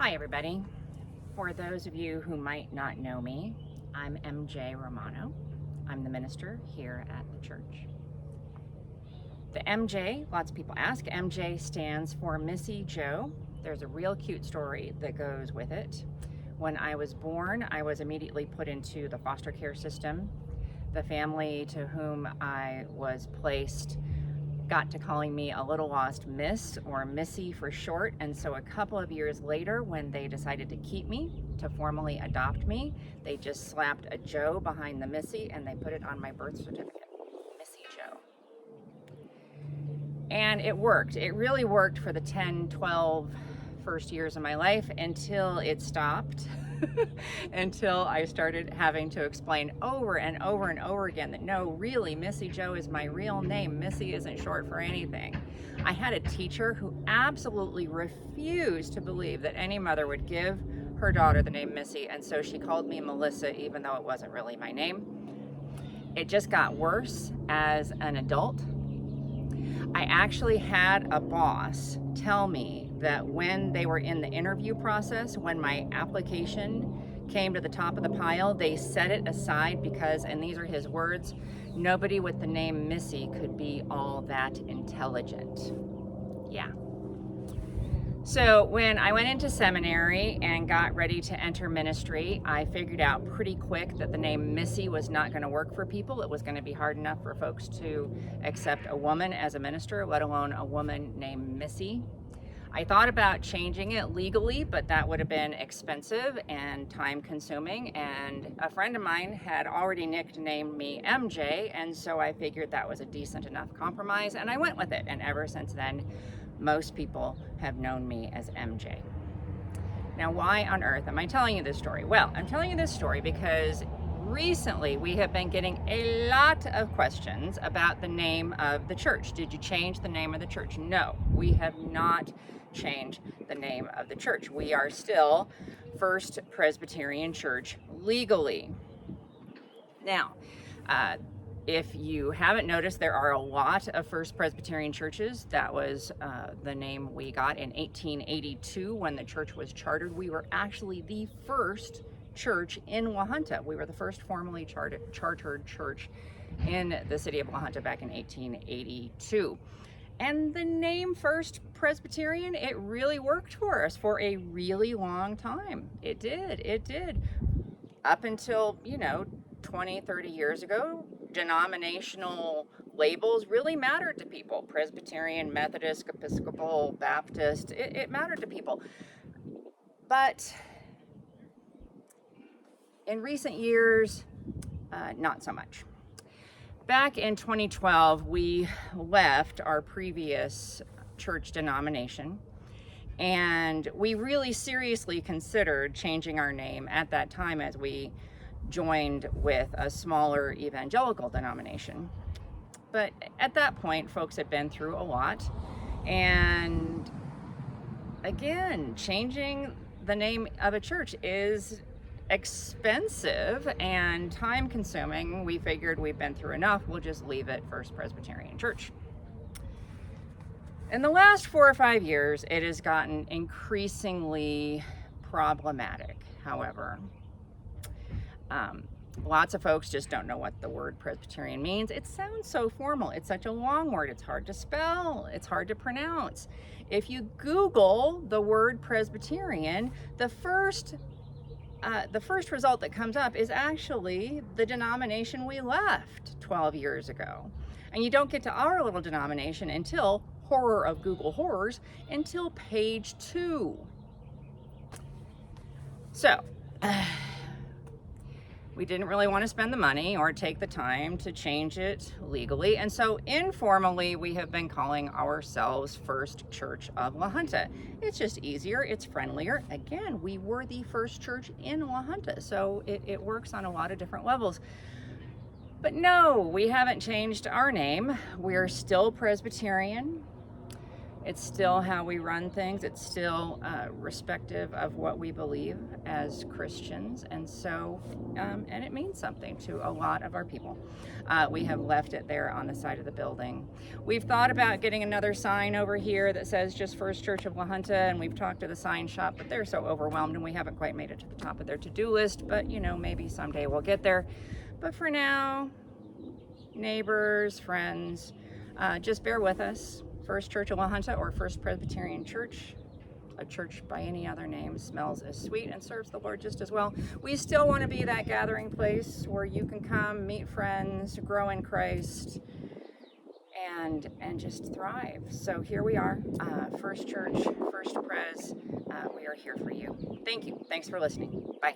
Hi everybody. For those of you who might not know me, I'm MJ Romano. I'm the minister here at the church. The MJ, lots of people ask, MJ stands for Missy Jo. There's a real cute story that goes with it. When I was born, I was immediately put into the foster care system. The family to whom I was placed got to calling me a little lost miss, or Missy for short, and so a couple of years later, when they decided to keep me, to formally adopt me, they just slapped a Joe behind the Missy and they put it on my birth certificate, Missy Jo. And it worked. It really worked for the 10, 12 first years of my life until it stopped. Until I started having to explain over and over and over again that no, really, Missy Jo is my real name. Missy isn't short for anything. I had a teacher who absolutely refused to believe that any mother would give her daughter the name Missy, and so she called me Melissa, even though it wasn't really my name. It just got worse as an adult. I actually had a boss tell me that when they were in the interview process, when my application came to the top of the pile, they set it aside because, and these are his words, nobody with the name Missy could be all that intelligent. Yeah. So when I went into seminary and got ready to enter ministry, I figured out pretty quick that the name Missy was not going to work for people. It was going to be hard enough for folks to accept a woman as a minister, let alone a woman named Missy. I thought about changing it legally, but that would have been expensive and time consuming. And a friend of mine had already nicknamed me MJ, and so I figured that was a decent enough compromise, and I went with it. And ever since then, most people have known me as MJ. Now, why on earth am I telling you this story? Well, I'm telling you this story because recently we have been getting a lot of questions about the name of the church. Did you change the name of the church? No, we have not changed the name of the church. We are still First Presbyterian Church legally. Now, if you haven't noticed, there are a lot of First Presbyterian churches. That was the name we got in 1882 when the church was chartered. We were actually the first church in La Junta. We were the first formally chartered church in the city of La Junta back in 1882. And the name First Presbyterian, it really worked for us for a really long time. It did. Up until, 20, 30 years ago, denominational labels really mattered to people. Presbyterian, Methodist, Episcopal, Baptist, it mattered to people. But in recent years, not so much. Back in 2012, we left our previous church denomination, and we really seriously considered changing our name at that time as we joined with a smaller evangelical denomination. But at that point, folks had been through a lot, and again, changing the name of a church is expensive and time consuming. We figured we've been through enough, we'll just leave it First Presbyterian Church. In the last 4 or 5 years, it has gotten increasingly problematic, however. Lots of folks just don't know what the word Presbyterian means. It sounds so formal. It's such a long word. It's hard to spell. It's hard to pronounce. If you Google the word Presbyterian, the first result that comes up is actually the denomination we left 12 years ago. And you don't get to our little denomination until, horror of Google horrors, until page 2. So, we didn't really want to spend the money or take the time to change it legally. And so informally, we have been calling ourselves First Church of La Junta. It's just easier, it's friendlier. Again, we were the first church in La Junta, so it works on a lot of different levels. But no, we haven't changed our name. We're still Presbyterian. It's still how we run things. It's still respective of what we believe as Christians. And so, and it means something to a lot of our people. We have left it there on the side of the building. We've thought about getting another sign over here that says just First Church of La Junta, and we've talked to the sign shop, but they're so overwhelmed and we haven't quite made it to the top of their to-do list. But, you know, maybe someday we'll get there. But for now, neighbors, friends, just bear with us. First Church of La Junta, or First Presbyterian Church, a church by any other name, smells as sweet and serves the Lord just as well. We still want to be that gathering place where you can come, meet friends, grow in Christ, and just thrive. So here we are, First Church, First Pres. We are here for you. Thank you. Thanks for listening. Bye.